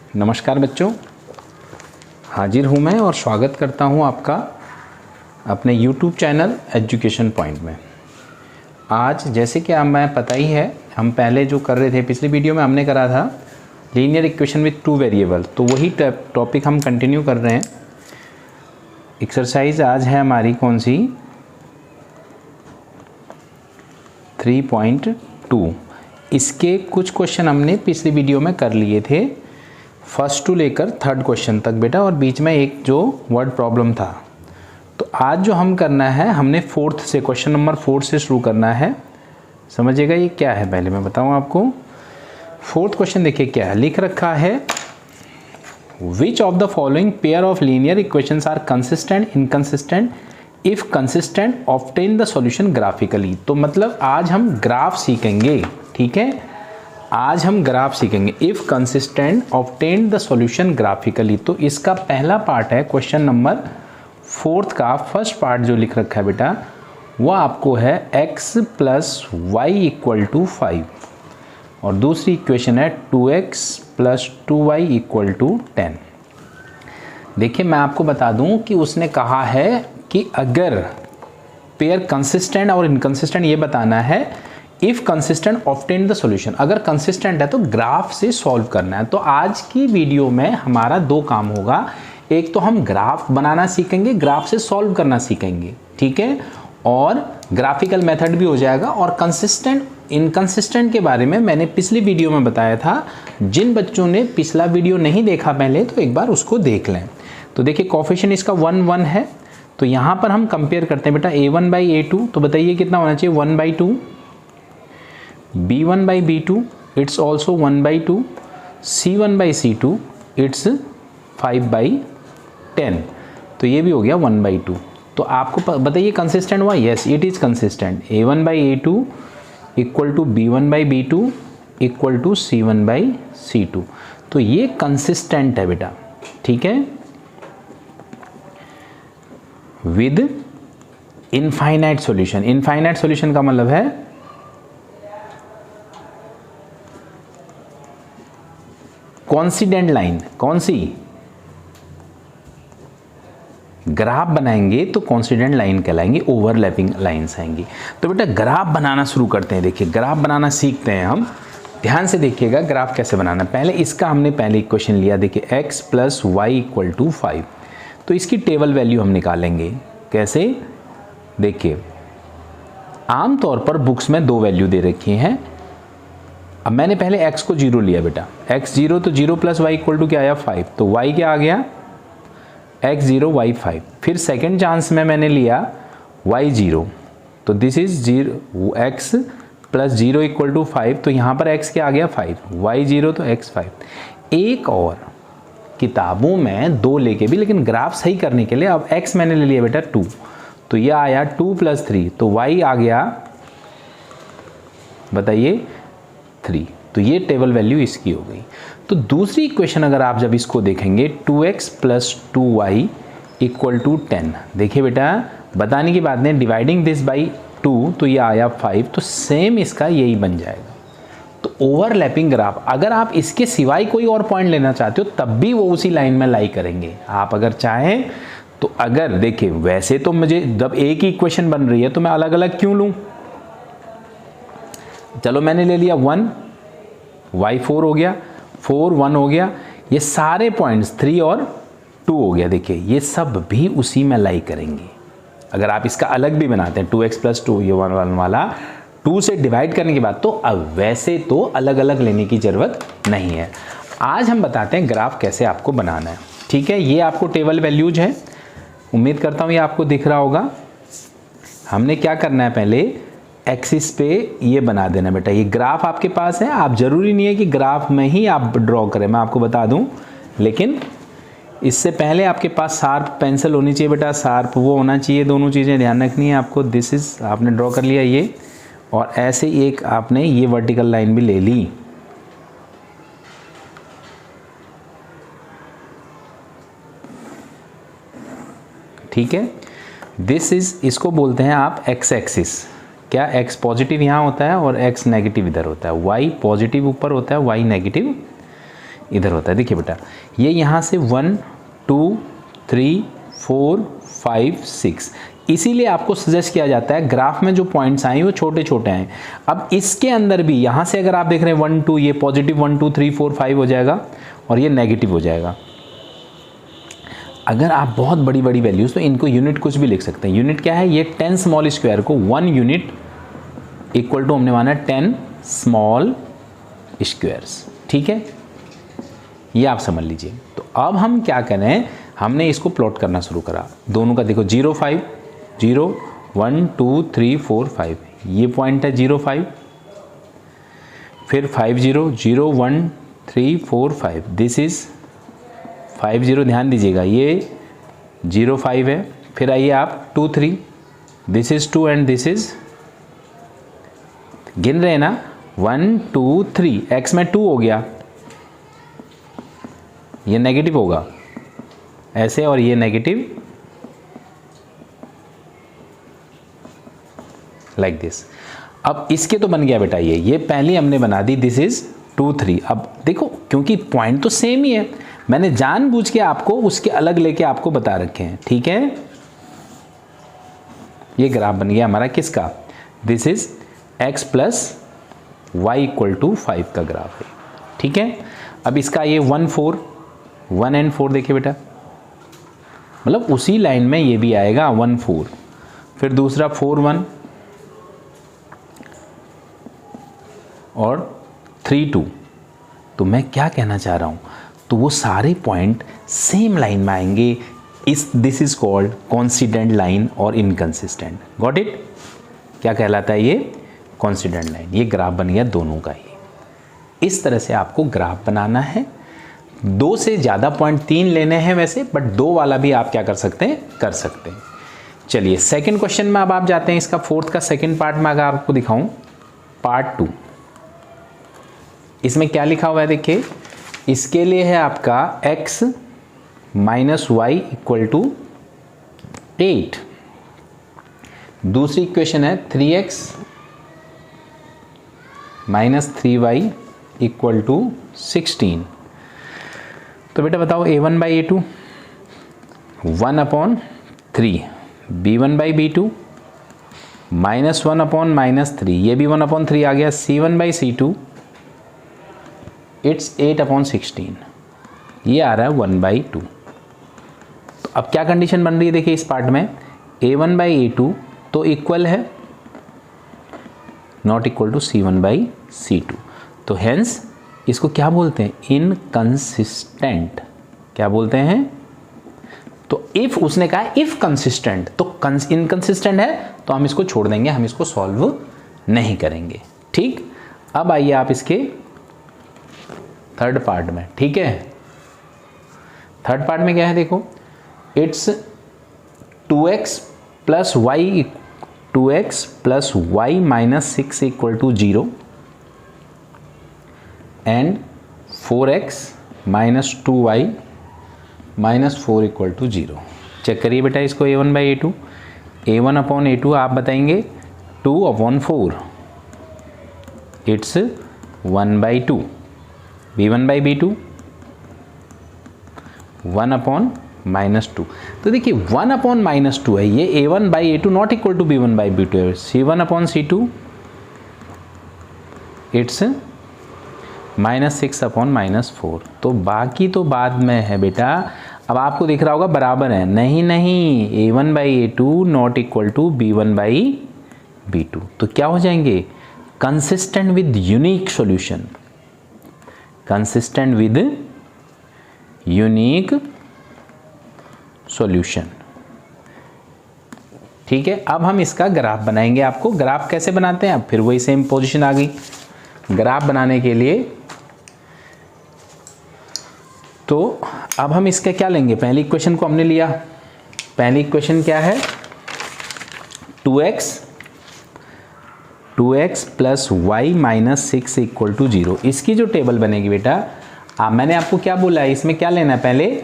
नमस्कार बच्चों, हाजिर हूँ मैं और स्वागत करता हूँ आपका अपने YouTube चैनल एजुकेशन पॉइंट में। आज जैसे कि हमें पता ही है, हम पहले जो कर रहे थे, पिछली वीडियो में हमने करा था linear equation with two variable, तो वही टॉपिक हम कंटिन्यू कर रहे हैं। एक्सरसाइज आज है हमारी कौन सी, 3.2। इसके कुछ क्वेश्चन हमने पिछली वीडियो में कर लिए थे, फर्स्ट टू लेकर थर्ड क्वेश्चन तक बेटा, और बीच में एक जो वर्ड प्रॉब्लम था। तो आज जो हम करना है, हमने फोर्थ से, क्वेश्चन नंबर 4 से शुरू करना है। समझिएगा ये क्या है, पहले मैं बताऊं आपको। फोर्थ क्वेश्चन देखिए क्या है, लिख रखा है which of the following pair of linear equations are consistent, inconsistent, if consistent obtain the solution graphically. तो मतलब आज हम ग्राफ सीखेंगे, ठीक है, आज हम ग्राफ सीखेंगे। If consistent obtain the solution graphically, तो इसका पहला पार्ट है क्वेश्चन नंबर 4 का फर्स्ट पार्ट जो लिख रखा है बेटा, वो आपको है x plus y equal to 5, और दूसरी इक्वेशन है 2x plus 2y equal to 10। देखिए मैं आपको बता दूं कि उसने कहा है कि अगर पेयर कंसिस्टेंट और इनकंसिस्टेंट ये बताना है, if consistent obtain the solution, अगर कंसिस्टेंट है तो ग्राफ से सॉल्व करना है। तो आज की वीडियो में हमारा दो काम होगा, एक तो हम ग्राफ बनाना सीखेंगे, ग्राफ से सॉल्व करना सीखेंगे, ठीक है, और ग्राफिकल मेथड भी हो जाएगा। और कंसिस्टेंट इनकंसिस्टेंट के बारे में मैंने पिछली वीडियो में बताया था, जिन बच्चों ने पिछला वीडियो नहीं देखा पहले, तो एक बार उसको देख लें। तो देखिए कोफिशिएंट इसका 1 1 है, तो यहाँ पर हम कंपेयर करते हैं बेटा a1 बाई a2, तो बताइए कितना होना चाहिए, 1/2, b1 by b2 it's also 1/2, c1 by c2 it's 5/10, तो ये भी हो गया 1/2। तो आपको बताइए कंसिस्टेंट हुआ, yes it is consistent. a1 by a2 equal to b1 by b2 equal to c1 by c2, तो ये कंसिस्टेंट है बेटा, ठीक है, with infinite solution. Infinite solution का मतलब है कॉन्सिडेंट लाइन, कौन सी, ग्राफ बनाएंगे तो कॉन्सिडेंट लाइन कहलाएंगे, ओवरलैपिंग लाइंस आएंगी। तो बेटा ग्राफ बनाना शुरू करते हैं। देखिए ग्राफ बनाना सीखते हैं हम, ध्यान से देखिएगा ग्राफ कैसे बनाना। पहले इसका हमने पहले इक्वेशन लिया, देखिए x plus y equal to 5, तो इसकी टेबल वैल्यू हम निकालेंगे। कैसे, देखिए आमतौर पर बुक्स में दो वैल्यू दे रखी हैं। अब मैंने पहले x को 0 लिया बेटा, x 0, तो 0 प्लस वाई इक्वल टू क्या आया 5, तो y क्या आ गया x 0 y 5। फिर सेकेंड चांस में मैंने लिया y 0, तो this is 0 x plus 0 equal to 5, तो यहाँ पर x क्या आ गया 5, y 0 तो x 5। एक और किताबों में दो लेके भी, लेकिन ग्राफ सही करने के लिए अब x मैंने ले लिया बेटा 2, तो यह आया 2 प्लस 3, तो y आ गया बताइए 3, तो ये टेबल वैल्यू इसकी हो गई। तो दूसरी इक्वेशन अगर आप जब इसको देखेंगे, 2x plus 2y equal to 10, देखिए बेटा बताने की बात नहीं, डिवाइडिंग दिस बाई 2, तो ये आया 5, तो सेम इसका यही बन जाएगा। तो ओवरलैपिंग ग्राफ, अगर आप इसके सिवाय कोई और पॉइंट लेना चाहते हो तब भी वो उसी लाइन में लाई करेंगे, आप अगर चाहें तो। अगर देखिए वैसे तो मुझे जब एक ही इक्वेशन बन रही है तो मैं अलग अलग क्यों लूँ, चलो मैंने ले लिया 1, y4 हो गया, 4 1 हो गया, ये सारे पॉइंट्स 3 और 2 हो गया। देखिए ये सब भी उसी में लाई करेंगे। अगर आप इसका अलग भी बनाते हैं 2x प्लस 2, ये 1 1 वाला 2 से डिवाइड करने के बाद, तो अब वैसे तो अलग अलग लेने की ज़रूरत नहीं है। आज हम बताते हैं ग्राफ कैसे आपको बनाना है, ठीक है। ये आपको टेबल वैल्यूज है, उम्मीद करता हूँ ये आपको दिख रहा होगा। हमने क्या करना है, पहले एक्सिस पे ये बना देना बेटा। ये ग्राफ आपके पास है, आप ज़रूरी नहीं है कि ग्राफ में ही आप ड्रॉ करें, मैं आपको बता दूं, लेकिन इससे पहले आपके पास शार्प पेंसिल होनी चाहिए बेटा, शार्प वो होना चाहिए, दोनों चीज़ें ध्यान रखनी है आपको। दिस इज आपने ड्रॉ कर लिया ये, और ऐसे एक आपने ये वर्टिकल लाइन भी ले ली, ठीक है। दिस इज, इसको बोलते हैं आप एक्स एक्सिस। क्या, x पॉजिटिव यहाँ होता है और x नेगेटिव इधर होता है, y पॉजिटिव ऊपर होता है, y नेगेटिव इधर होता है। देखिए बेटा, ये यहाँ से 1 2 3 4 5 6, इसीलिए आपको सजेस्ट किया जाता है ग्राफ में जो पॉइंट्स आए वो छोटे छोटे आए। अब इसके अंदर भी यहाँ से अगर आप देख रहे हैं 1 2, ये पॉजिटिव 1 2 3 4 5 हो जाएगा और ये नेगेटिव हो जाएगा। अगर आप बहुत बड़ी बड़ी वैल्यूज़, तो इनको यूनिट कुछ भी लिख सकते हैं। यूनिट क्या है, ये 10 स्मॉल स्क्वायर को 1 यूनिट इक्वल टू हमने माना 10 स्मॉल स्क्वायर्स। ठीक है, ये आप समझ लीजिए। तो अब हम क्या करें, हमने इसको प्लॉट करना शुरू करा दोनों का। देखो 0 5 0 1 2 3 4 5, ये पॉइंट है 0 5, फिर 5 0 0 1 3 4 5, दिस इज 5 0, ध्यान दीजिएगा ये 0 5 है। फिर आइए आप 2 3, this is 2 and this is, गिन रहे हैं ना, 1 2 3, x में 2 हो गया, ये नेगेटिव होगा ऐसे, और ये नेगेटिव लाइक दिस। अब इसके तो बन गया बेटा ये पहले हमने बना दी, दिस इज 2 3। अब देखो क्योंकि पॉइंट तो सेम ही है, मैंने जानबूझ के आपको उसके अलग लेके आपको बता रखे हैं। ठीक है, ये ग्राफ बन गया हमारा किसका, this is x plus y equal to 5 का ग्राफ है। ठीक है, अब इसका ये 1 4 1 एंड 4 देखिए बेटा, मतलब उसी लाइन में ये भी आएगा 1 4, फिर दूसरा 4 1 और 3 2। तो मैं क्या कहना चाह रहा हूँ, तो वो सारे पॉइंट सेम लाइन में आएंगे। This is called coincident line और इनकंसिस्टेंट। गॉट इट, क्या कहलाता है ये, कॉन्सिडेंट लाइन। ये ग्राफ बन गया दोनों का ही। इस तरह से आपको ग्राफ बनाना है। 2 से ज़्यादा पॉइंट 3 लेने हैं वैसे, बट 2 वाला भी आप क्या कर सकते हैं, कर सकते हैं। चलिए सेकंड क्वेश्चन में अब आप जाते हैं। इसका फोर्थ का सेकंड पार्ट में अगर आपको दिखाऊं, पार्ट 2, इसमें क्या लिखा हुआ है देखिए, इसके लिए है आपका x minus y equal to 8। दूसरी इक्वेशन है 3x minus 3y equal to 16। तो बेटा बताओ a1 by a2 1/3, b1 by b2 -1/-3, ये भी 1/3 आ गया, c1 बाई c2 इट्स 8/16, ये आ रहा है 1/2। तो अब क्या कंडीशन बन रही है देखिए इस पार्ट में, a1 बाई a2 तो इक्वल है, not equal to c1 by c2। तो हेंस इसको क्या बोलते हैं, इनकंसिस्टेंट। क्या बोलते हैं, तो इफ उसने कहा इफ कंसिस्टेंट, तो इनकंसिस्टेंट है तो हम इसको छोड़ देंगे, हम इसको सॉल्व नहीं करेंगे। ठीक, अब आइए आप इसके थर्ड पार्ट में। ठीक है, थर्ड पार्ट में क्या है देखो, it's 2x plus y, 2x plus y minus 6 equal to 0 and 4x minus 2y minus 4 equal to 0। Check करिए बेटा इसको, a1 बाई a2, a1/a2 आप बताएंगे 2/4, इट्स 1/2, b1 बाई b2 1/-2। तो देखिए 1/-2 है ये, a1 by a2 not equal to b1 by b2 है, c1/c2 इट्स -6/-4। तो बाकी तो बाद में है बेटा। अब आपको दिख रहा होगा बराबर है, नहीं नहीं, a1 by a2 not equal to b1 by b2। तो क्या हो जाएंगे, consistent with unique solution, consistent with unique solution. ठीक है, अब हम इसका ग्राफ बनाएंगे। आपको ग्राफ कैसे बनाते हैं, अब फिर वही सेम पोजीशन आ गई। ग्राफ बनाने के लिए तो अब हम इसका क्या लेंगे, पहली इक्वेशन को हमने लिया। पहली इक्वेशन क्या है, 2x plus y minus 6 equal to 0। इसकी जो टेबल बनेगी बेटा, मैंने आपको क्या बोला है, इसमें क्या लेना है, पहले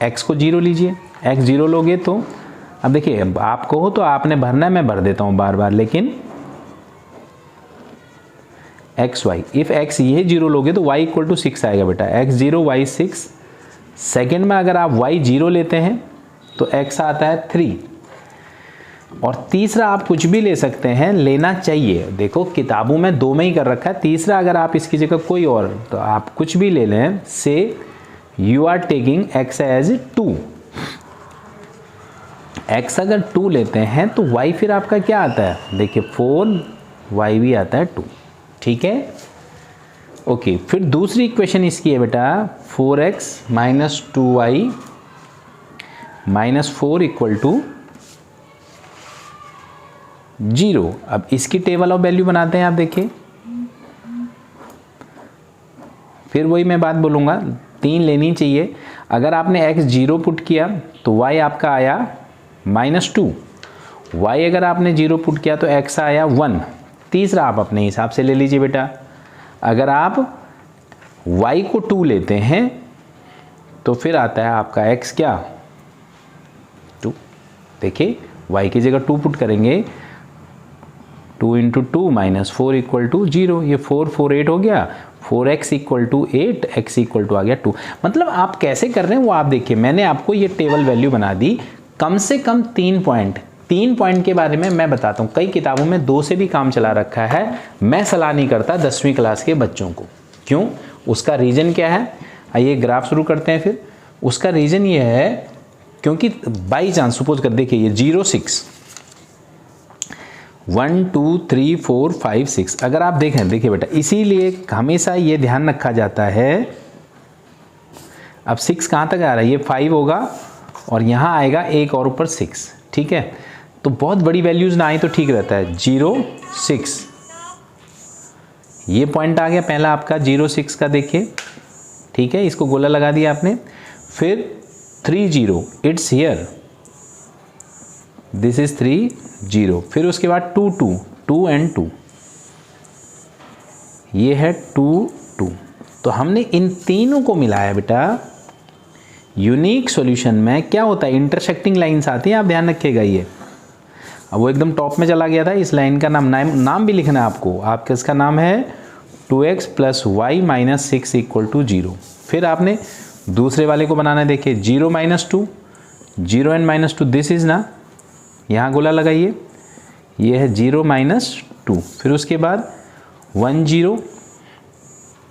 x को 0 लीजिए। x 0 लोगे तो अब देखिए, अब आपको हो तो आपने भरना है, मैं भर देता हूँ बार बार, लेकिन एक्स वाई, इफ़ एक्स ये 0 लोगे तो वाई इक्वल टू 6 आएगा बेटा, एक्स 0 वाई 6। सेकेंड में अगर आप वाई 0 लेते हैं तो एक्स आता है 3। और तीसरा आप कुछ भी ले सकते हैं, लेना चाहिए, देखो किताबों में 2 में ही कर रखा है, तीसरा अगर आप इसकी जगह कोई और तो आप कुछ भी ले लें, say you are taking x as 2। X अगर 2 लेते हैं तो y फिर आपका क्या आता है, देखिए 4, y भी आता है 2, ठीक है। ओके, फिर दूसरी इक्वेशन इसकी है बेटा 4x minus 2y minus 4 equal to 0। अब इसकी टेबल ऑफ वैल्यू बनाते हैं, आप देखिए, फिर वही मैं बात बोलूँगा, 3 लेनी चाहिए। अगर आपने x 0 पुट किया तो y आपका आया -2, y अगर आपने 0 पुट किया तो x आया 1। तीसरा आप अपने हिसाब से ले लीजिए बेटा, अगर आप y को 2 लेते हैं तो फिर आता है आपका x क्या, 2। देखिए y की जगह 2 पुट करेंगे, 2 इंटू 2 माइनस 4 इक्वल टू 0, ये 4 4 8 हो गया, 4x equal to 8, x equal to आ गया 2। मतलब आप कैसे कर रहे हैं वो आप देखिए, मैंने आपको ये टेबल वैल्यू बना दी, कम से कम 3 पॉइंट के बारे में मैं बताता हूँ। कई किताबों में 2 से भी काम चला रखा है, मैं सलाह नहीं करता 10वीं क्लास के बच्चों को। क्यों? उसका रीज़न क्या है, आइए ग्राफ शुरू करते हैं। फिर उसका रीज़न ये है क्योंकि बाई चांस सपोज कर देखिए ये 0 6 1 2 3 4 5 6, अगर आप देखें, देखिए बेटा, इसीलिए हमेशा ये ध्यान रखा जाता है। अब 6 कहाँ तक आ रहा है, ये 5 होगा और यहाँ आएगा एक और ऊपर 6, ठीक है। तो बहुत बड़ी वैल्यूज़ ना आए तो ठीक रहता है। 0 6 ये पॉइंट आ गया पहला आपका 0 6 का, देखिए, ठीक है, इसको गोला लगा दिया आपने। फिर 3 0 इट्स हियर, दिस इज 3 0। फिर उसके बाद 2 2 2 एंड 2, ये है 2 2। तो हमने इन तीनों को मिलाया बेटा। यूनिक सॉल्यूशन में क्या होता है, इंटरसेक्टिंग लाइंस आती हैं, आप ध्यान रखिएगा। ये अब वो एकदम टॉप में चला गया था, इस लाइन का नाम भी लिखना है आपको। आपका इसका नाम है 2x plus y minus 6 equal to 0। फिर आपने दूसरे वाले को बनाना है, देखिए 0 minus 2, 0 and minus 2, this is ना, यहाँ गोला लगाइए, ये है 0 माइनस 2। फिर उसके बाद 1 0,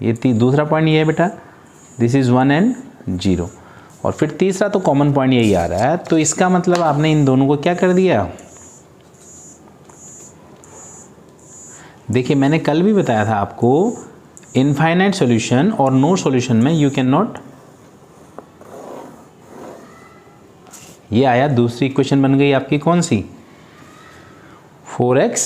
ये दूसरा पॉइंट ये है बेटा, दिस इज 1 एंड 0। और फिर तीसरा तो कॉमन पॉइंट यही आ रहा है। तो इसका मतलब आपने इन दोनों को क्या कर दिया, देखिए मैंने कल भी बताया था आपको, इनफाइनाइट सॉल्यूशन और नो सॉल्यूशन में यू कैन नॉट, ये आया दूसरी इक्वेशन बन गई आपकी कौन सी, 4x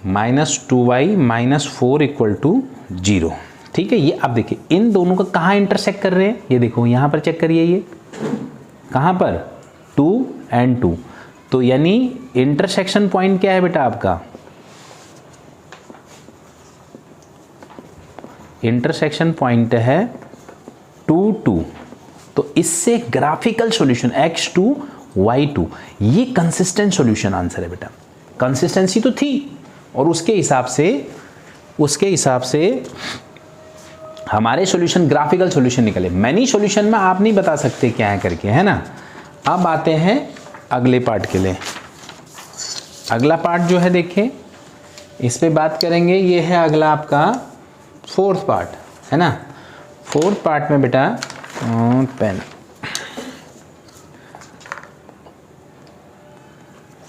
minus 2y minus 4 equal to 0, ठीक है। ये अब देखिए इन दोनों का कहाँ इंटरसेक्ट कर रहे हैं, ये देखो यहाँ पर चेक करिए, ये कहाँ पर, 2 एंड 2। तो यानी इंटरसेक्शन पॉइंट क्या है बेटा आपका, इंटरसेक्शन पॉइंट है 2 2। तो इससे ग्राफिकल सॉल्यूशन x2 y2, ये कंसिस्टेंट सॉल्यूशन आंसर है बेटा। कंसिस्टेंसी तो थी और उसके हिसाब से हमारे सॉल्यूशन ग्राफिकल सॉल्यूशन निकले। मैनी सॉल्यूशन में आप नहीं बता सकते क्या है करके, है ना। अब आते हैं अगले पार्ट के लिए। अगला पार्ट जो है देखिए, इस पे बात करेंगे, ये है अगला आपका 4th पार्ट, है ना। 4th पार्ट में बेटा पेन,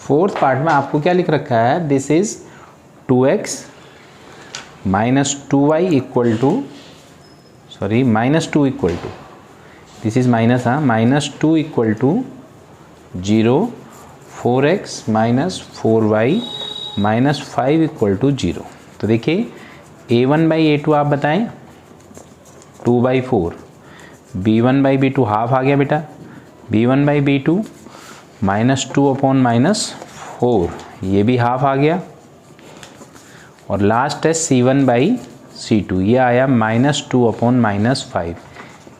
4th पार्ट में आपको क्या लिख रखा है, this is 2x minus 2y equal to, sorry minus 2 equal to, this is minus, हाँ, minus 2 equal to 0, 4x minus 4y minus 5 equal to 0। तो देखिए a1 बाई a2 आप बताएं, 2/4, b1 बाई b2 हाफ आ गया बेटा, b1 by b2 minus 2 upon minus 4, ये भी half आ गया। और लास्ट है c1 बाई c2, ये आया माइनस 2 अपॉन माइनस 5,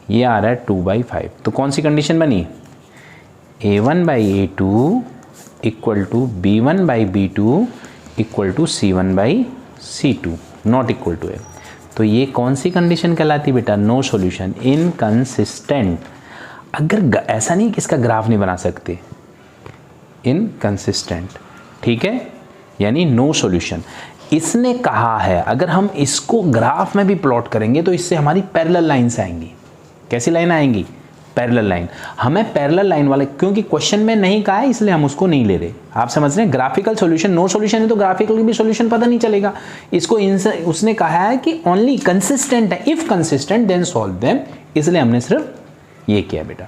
ये आ रहा है 2/5। तो कौन सी कंडीशन बनी, a1 by a2 equal to b1 by b2 equal to c1 by c2। Not equal to है। तो ये कौन सी कंडीशन कहलाती है बेटा? No solution, inconsistent. अगर ऐसा नहीं कि इसका ग्राफ नहीं बना सकते, इनकंसिस्टेंट, ठीक है, यानी नो सॉल्यूशन। इसने कहा है अगर हम इसको ग्राफ में भी प्लॉट करेंगे तो इससे हमारी पैरेलल लाइन्स आएंगी। कैसी लाइन आएंगी? Parallel line. हमें पैरेलल लाइन वाले, क्योंकि क्वेश्चन में नहीं कहा है इसलिए हम उसको नहीं ले रहे। आप समझ रहे हैं? ग्राफिकल सॉल्यूशन, नो सॉल्यूशन है तो ग्राफिकल भी सॉल्यूशन पता नहीं चलेगा। इसको उसने कहा है कि ओनली कंसिस्टेंट है, if consistent then solve them, इसलिए हमने सिर्फ ये किया बेटा,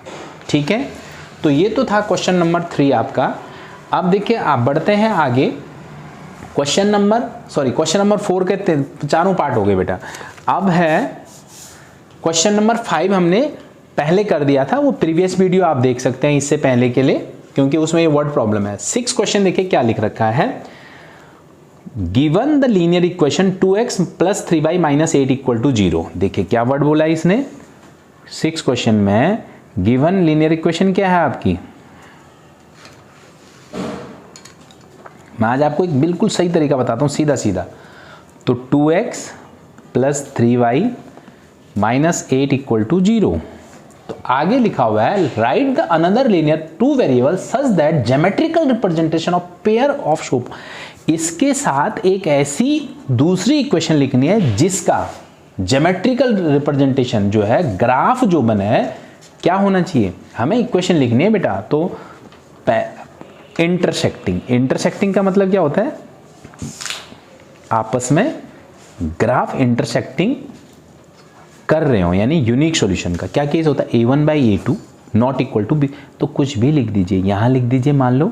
ठीक है। तो ये तो था क्वेश्चन नंबर 3 आपका। अब देखिए आप बढ़ते हैं आगे, क्वेश्चन नंबर 4 के चारों पार्ट हो गए बेटा। अब है क्वेश्चन नंबर 5, हमने पहले कर दिया था, वो प्रीवियस वीडियो आप देख सकते हैं इससे पहले के लिए, क्योंकि उसमें ये वर्ड प्रॉब्लम है। 6 क्वेश्चन देखिए क्या लिख रखा है। Given the linear equation 2x + 3y - 8 = 0। देखिए क्या वर्ड बोला है इसने 6 क्वेश्चन में। गिवन लीनियर इक्वेशन क्या है आपकी? मैं आज आपको एक बिल्कुल सही तरीका बताता हूँ, सीधा सीधा। तो 2x + 3y - 8 = 0। तो आगे लिखा हुआ है right the another linear 2 variable such that geometrical representation of pair of shop. इसके साथ एक ऐसी दूसरी इक्वेशन लिखनी है जिसका ज्योमेट्रिकल रिप्रेजेंटेशन जो है, ग्राफ जो बना है, क्या होना चाहिए? हमें इक्वेशन लिखनी है बेटा। तो इंटरसेक्टिंग का मतलब क्या होता है? आपस में ग्राफ इंटरसेक्टिंग कर रहे हो, यानी यूनिक सॉल्यूशन का क्या केस होता है? a1/a2 not equal to b। तो कुछ भी लिख दीजिए, यहां लिख दीजिए, मान लो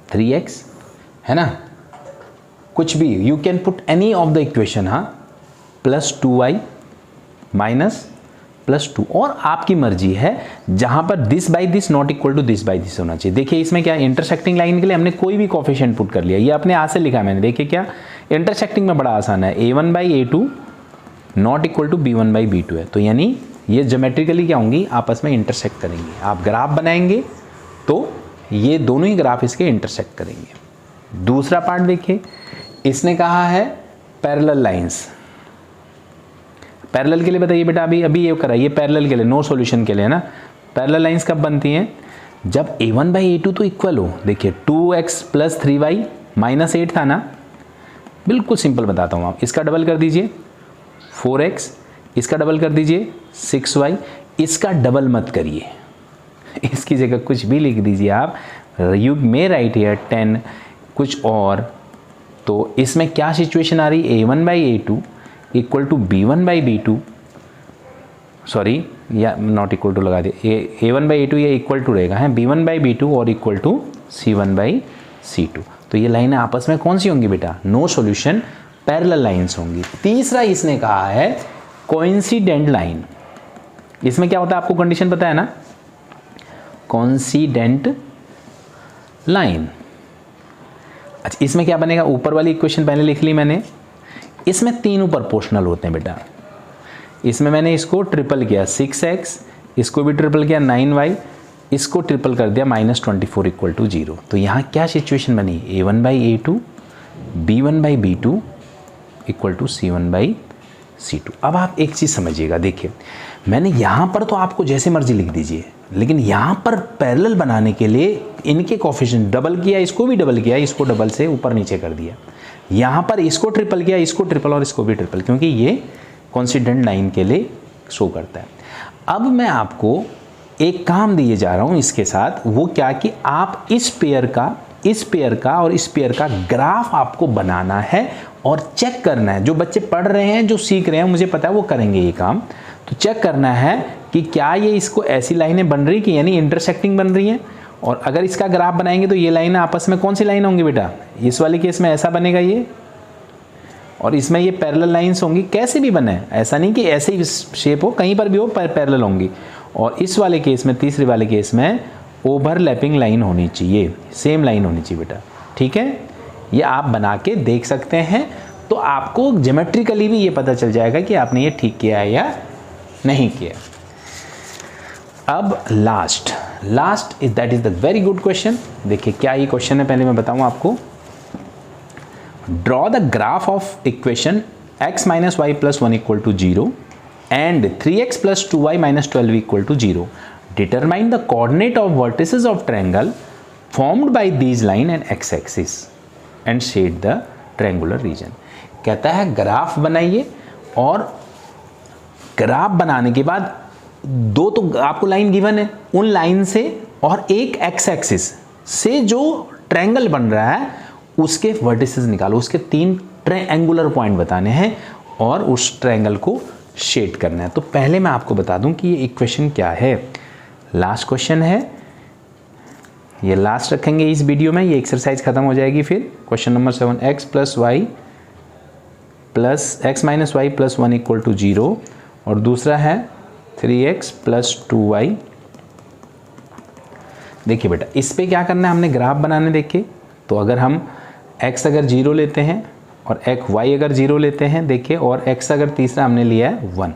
3x है ना, कुछ भी, you can put any of the equation, हाँ, +2y -+2, और आपकी मर्जी है जहां पर this by this not equal to this by this होना चाहिए। देखिए इसमें क्या, इंटरसेक्टिंग लाइन के लिए हमने कोई भी कोफिशिएंट पुट कर लिया, ये अपने हाथ से लिखा मैंने। देखिए क्या इंटरसेक्टिंग में बड़ा आसान है, a1/a2 not equal to b1/b2 है। तो यानी ये ज्योमेट्रिकली क्या होंगी, आपस में इंटरसेक्ट करेंगे। आप ग्राफ बनाएंगे तो ये दोनों ही ग्राफ इसके इंटरसेक्ट करेंगे। दूसरा पार्ट देखिए, इसने कहा है पैरेलल लाइंस। पैरेलल के लिए बताइए बेटा, अभी ये करा, ये पैरेलल के लिए, नो सॉल्यूशन के लिए ना। पैरेलल लाइंस कब बनती हैं? जब a1/a2 तो इक्वल हो। देखिए 2x + 3y - 8 था ना, बिल्कुल सिंपल बताता हूँ। आप इसका डबल कर दीजिए 4x, इसका डबल कर दीजिए 6y, इसका डबल मत करिए, इसकी जगह कुछ भी लिख दीजिए आप। यू मे राइट हियर 10 कुछ और। तो इसमें क्या सिचुएशन आ रही? a1/a2 = b1/b2, सॉरी या नॉट इक्वल टू लगा दिए, a1/a2 ये इक्वल टू रहेगा है b1/b2 और इक्वल टू c1/c2। तो ये लाइनें आपस में कौन सी होंगी बेटा? नो सॉल्यूशन, पैरेलल लाइंस होंगी। तीसरा इसने कहा है कोइंसिडेंट लाइन। इसमें क्या होता है आपको कंडीशन पता है ना? Coincident line. अच्छा इसमें क्या बनेगा? ऊपर वाली इक्वेशन पहले लिख ली मैंने, इसमें तीनों प्रोपोर्शनल होते हैं बेटा। इसमें मैंने इसको ट्रिपल किया 6x, इसको भी ट्रिपल किया 9y, इसको ट्रिपल कर दिया -24 = 0। तो यहाँ क्या सिचुएशन बनी? a1/a2 b1/b2 = c1/c2। अब आप एक चीज़ समझिएगा, देखिए मैंने यहाँ पर तो आपको जैसे मर्जी लिख दीजिए, लेकिन यहाँ पर पैरेलल बनाने के लिए इनके कोफिशिएंट डबल किया, इसको भी डबल किया, इसको डबल से ऊपर नीचे कर दिया। यहाँ पर इसको ट्रिपल किया, इसको ट्रिपल और इसको भी ट्रिपल, क्योंकि ये कोइंसिडेंट लाइन के लिए शो करता है। अब मैं आपको एक काम दिए जा रहा हूँ इसके साथ, वो क्या कि आप इस पेयर का और इस पेयर का ग्राफ आपको बनाना है और चेक करना है। जो बच्चे पढ़ रहे हैं, जो सीख रहे हैं, मुझे पता है वो करेंगे ये काम। तो चेक करना है कि क्या ये इसको ऐसी लाइनें बन रही कि यानी इंटरसेक्टिंग बन रही हैं, और अगर इसका ग्राफ बनाएंगे तो ये लाइनें आपस में कौन सी लाइन होंगी बेटा? इस वाले केस में ऐसा बनेगा ये, और इसमें ये पैरेलल लाइंस होंगी। कैसे भी बने, ऐसा नहीं कि ऐसे ही शेप हो, कहीं पर भी हो पैरेलल होंगी। और इस वाले केस में, तीसरे वाले केस में ओवरलैपिंग लाइन होनी चाहिए, सेम लाइन होनी चाहिए बेटा, ठीक है। ये आप बना के देख सकते हैं, तो आपको ज्योमेट्रिकली भी ये पता चल जाएगा कि आपने ये ठीक किया है या नहीं किया। अब last that is the very good question. देखिए क्या ये क्वेश्चन है, पहले मैं बताऊं आपको। Draw the graph of equation x minus y plus 1 equal to 0 and 3x plus 2y minus 12 equal to 0. Determine the coordinate of vertices of triangle formed by these line and x axis and shade the triangular region. कहता है graph बनाइए, और graph बनाने के बाद दो तो आपको लाइन गिवन है, उन लाइन से और एक x एक्सिस से जो ट्रायंगल बन रहा है उसके वर्टिसेस निकालो. उसके 3 ट्रायंगुलर पॉइंट बताने हैं और उस ट्रायंगल को शेड करना है. तो पहले मैं आपको बता दूं कि ये इक्वेशन क्या है. लास्ट क्वेश्चन है, ये लास्ट रखेंगे इस वीडियो में, ये एक्सरसाइज खत्म हो जाएगी. फिर question number 7, x plus y plus x minus y plus 1 equal to 0, और दूसरा है 3x प्लस 2y. देखिए बेटा, इस पे क्या करना है, हमने ग्राफ बनाने. देखिए तो अगर हम x अगर 0 लेते हैं और y अगर 0 लेते हैं, देखिए, और x अगर तीसरा हमने लिया है 1,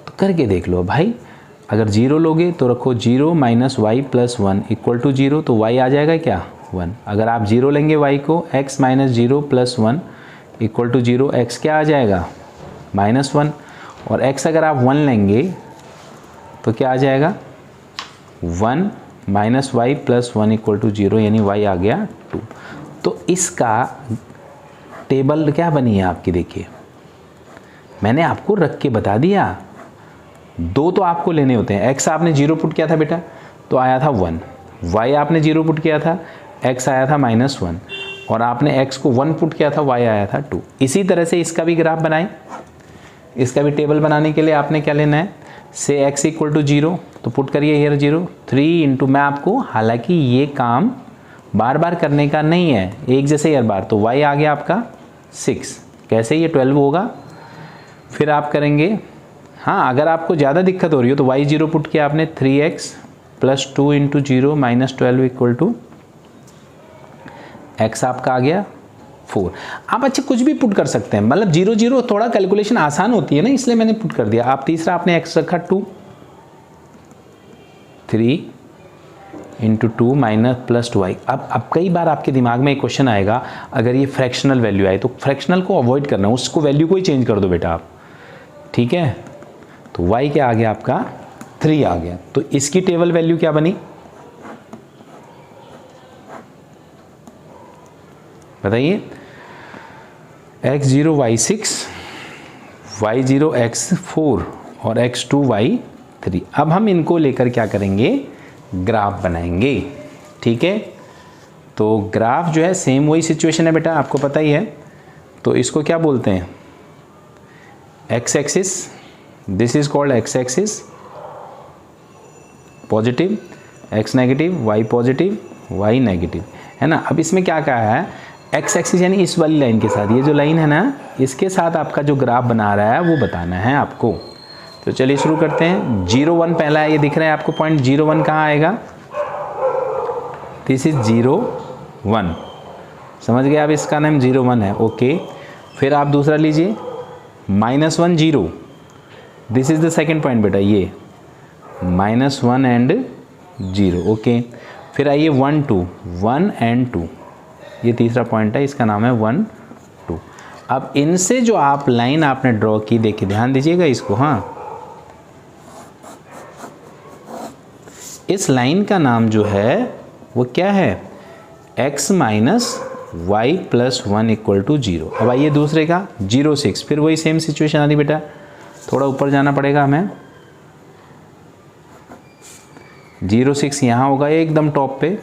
तो करके देख लो भाई. अगर 0 लोगे तो रखो 0 minus y plus 1 equal to 0, तो y आ जाएगा क्या 1. अगर आप 0 लेंगे y को, x minus 0 plus 1 equal to 0, x क्या आ जाएगा -1. और x अगर आप 1 लेंगे तो क्या आ जाएगा 1 minus y plus 1 equal to 0, यानी y आ गया 2. तो इसका टेबल क्या बनी है आपकी. देखिए मैंने आपको रख के बता दिया. 2 तो आपको लेने होते हैं. x आपने 0 पुट किया था बेटा तो आया था 1, y आपने 0 पुट किया था, x आया था -1, और आपने x को 1 पुट किया था, y आया था 2. इसी तरह से इसका भी ग्राफ बनाएं. इसका भी टेबल बनाने के लिए आपने क्या लेना है, से x इक्वल टू 0, तो पुट करिए हियर 0, 3 इंटू, मैं आपको, हालांकि ये काम बार बार करने का नहीं है, एक जैसे हर बार. तो y आ गया आपका 6, कैसे ये 12 होगा. फिर आप करेंगे, हाँ अगर आपको ज़्यादा दिक्कत हो रही हो तो y 0 पुट किया आपने, 3x plus 2 into 0 minus 12 equal to x आपका आ गया 4. आप अच्छा कुछ भी पुट कर सकते हैं, मतलब 0 0 थोड़ा कैलकुलेशन आसान होती है ना, इसलिए मैंने पुट कर दिया. आप तीसरा आपने x रखा 2, 3 इंटू 2 माइनस प्लस 2y. अब कई बार आपके दिमाग में एक क्वेश्चन आएगा, अगर ये फ्रैक्शनल वैल्यू आए तो फ्रैक्शनल को अवॉइड करना, उसको वैल्यू को ही चेंज कर दो बेटा आप, ठीक है. तो y क्या आ गया आपका 3 आ गया. तो इसकी टेबल वैल्यू क्या बनी बताइए. x0 y6, y0 x4 और x2 y3. अब हम इनको लेकर क्या करेंगे, ग्राफ बनाएंगे, ठीक है. तो ग्राफ जो है सेम वही सिचुएशन है बेटा, आपको पता ही है. तो इसको क्या बोलते हैं, x axis, this is called x axis positive, x negative, y positive, y negative, है ना. अब इसमें क्या कहा है, x एक्सिस यानी इस वाली लाइन के साथ, ये जो लाइन है ना, इसके साथ आपका जो ग्राफ बना रहा है वो बताना है आपको. तो चलिए शुरू करते हैं. 0 1 पहला है, ये दिख रहा है आपको पॉइंट. 0 1 कहाँ आएगा, दिस इज 0 1, समझ गए आप, इसका नाम 0 1 है, ओके. फिर आप दूसरा लीजिए, -1 0, this is the second point बेटा, ये -1 एंड 0, ओके. फिर आइए 1 2, 1 एंड 2, ये तीसरा पॉइंट है, इसका नाम है 1 2. अब इनसे जो आप लाइन आपने ड्रॉ की, देखिए ध्यान दीजिएगा इसको, हाँ, इस लाइन का नाम जो है वो क्या है, x minus y plus 1 equal to 0. अब आइए दूसरे का 0 6, फिर वही सेम सिचुएशन आ रही बेटा, थोड़ा ऊपर जाना पड़ेगा हमें. 0 6 यहाँ होगा एकदम टॉप पे.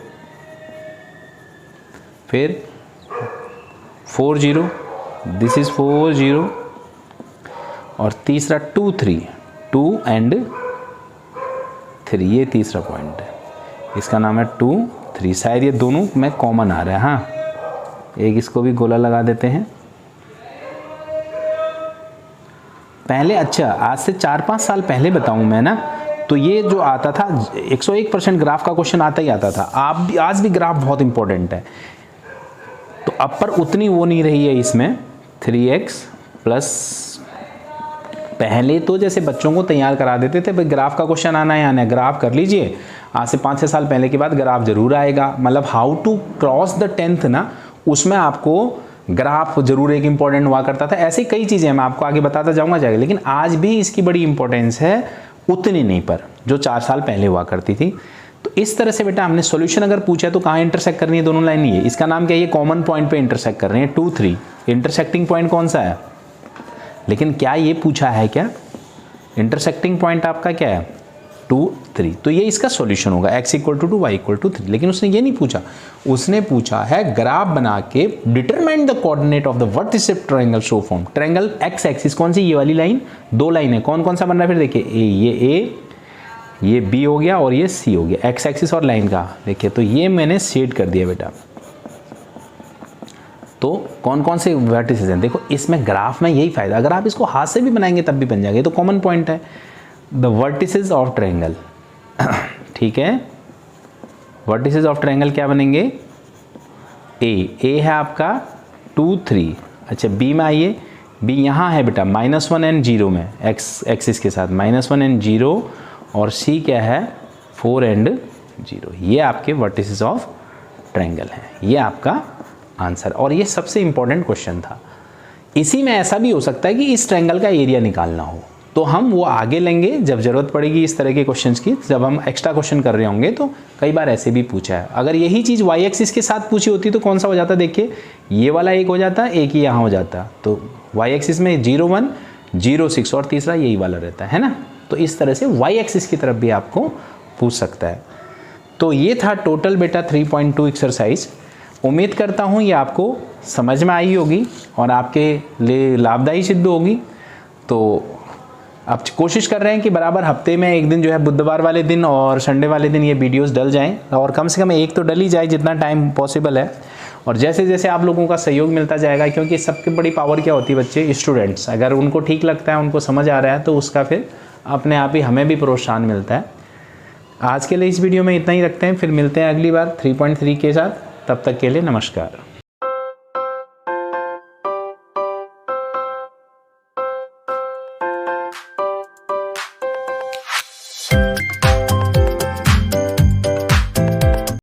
फिर 4 0, दिस इज 4 0, और तीसरा 2 3, 2 एंड 3, ये तीसरा पॉइंट है, इसका नाम है 2 3. शायद ये दोनों में कॉमन आ रहा है, हाँ, एक इसको भी गोला लगा देते हैं. पहले, अच्छा आज से 4-5 साल पहले बताऊं मैं ना, तो ये जो आता था 101% ग्राफ का क्वेश्चन आता ही आता था. आज भी ग्राफ बहुत इंपॉर्टेंट है. तो अब पर उतनी वो नहीं रही है इसमें. 3x प्लस, पहले तो जैसे बच्चों को तैयार करा देते थे, भाई ग्राफ का क्वेश्चन आना है, ग्राफ कर लीजिए. आज से 5-6 साल पहले के बाद ग्राफ जरूर आएगा. मतलब how to cross the 10th ना, उसमें आपको ग्राफ जरूर एक इंपॉर्टेंट हुआ करता था, ऐसी कई चीज़ें मैं आपको आगे बताता जाऊंगा जाएगा, लेकिन आज भी इसकी बड़ी इंपॉर्टेंस है, उतनी नहीं पर जो 4 साल पहले हुआ करती थी। तो इस तरह से बेटा हमने सॉल्यूशन अगर पूछा तो कहाँ इंटरसेक्ट करनी है दोनों लाइन, ये इसका नाम क्या है, ये कॉमन पॉइंट पे इंटरसेक्ट कर रहे हैं 2 3, इंटरसेक्टिंग पॉइंट कौन सा है, लेकिन क्या ये पूछा है क्या, इंटरसेक्टिंग पॉइंट आपका क्या है 2 3, तो ये इसका सॉल्यूशन होगा x = 2 y = 3। लेकिन उसने ये नहीं पूछा, उसने पूछा है ग्राफ बना के determine the coordinate of the vertices triangle show form. Triangle x axis कौन सी, ये वाली लाइन, 2 लाइन है, कौन कौन सा बन रहा है फिर देखिए, ये B हो गया और ये C हो गया, x एक्सिस और लाइन का देखिए, तो ये मैंने शेड कर दिया बेटा। तो कौन कौन से वर्टिसेस हैं, देखो इसमें ग्राफ में यही फायदा, अगर आप इसको हाथ से भी बनाएंगे तब भी बन जाएगा, तो कॉमन पॉइंट है द वर्टिसेस ऑफ ट्रायंगल। ठीक है, वर्टिसेस ऑफ ट्रायंगल क्या बनेंगे, ए है आपका 2 3, अच्छा B में आइए, B यहाँ है बेटा -1 एंड 0 में, x एक्सिस के साथ -1 एंड 0, और C क्या है 4 एंड 0, ये आपके वर्टिसेस ऑफ ट्रायंगल हैं, ये आपका आंसर। और ये सबसे इंपॉर्टेंट क्वेश्चन था। इसी में ऐसा भी हो सकता है कि इस ट्रायंगल का एरिया निकालना हो, तो हम वो आगे लेंगे जब ज़रूरत पड़ेगी इस तरह के क्वेश्चंस की, जब हम एक्स्ट्रा क्वेश्चन कर रहे होंगे तो कई बार ऐसे भी पूछा है। अगर यही चीज़ y एक्सिस के साथ पूछी होती तो कौन सा हो जाता, देखिए ये वाला एक हो जाता, एक ही यहाँ हो जाता, तो y एक्सिस में 0 1 0 6 और तीसरा यही वाला रहता है ना। तो इस तरह से y एक्सिस की तरफ भी आपको पूछ सकता है। तो ये था टोटल बेटा 3.2 एक्सरसाइज। उम्मीद करता हूँ ये आपको समझ में आई होगी और आपके लिए लाभदायी सिद्ध होगी। तो अब कोशिश कर रहे हैं कि बराबर हफ्ते में एक दिन जो है बुधवार वाले दिन और संडे वाले दिन ये वीडियोस डल जाएं, और कम से कम एक तो डल ही जाए जितना टाइम पॉसिबल है। और जैसे जैसे आप लोगों का सहयोग मिलता जाएगा, क्योंकि सबसे बड़ी पावर क्या होती है बच्चे, स्टूडेंट्स, अगर उनको ठीक लगता है, उनको समझ आ रहा है, तो उसका फिर अपने आप ही हमें भी प्रोत्साहन मिलता है। आज के लिए इस वीडियो में इतना ही रखते हैं, फिर मिलते हैं अगली बार 3.3 के साथ। तब तक के लिए नमस्कार।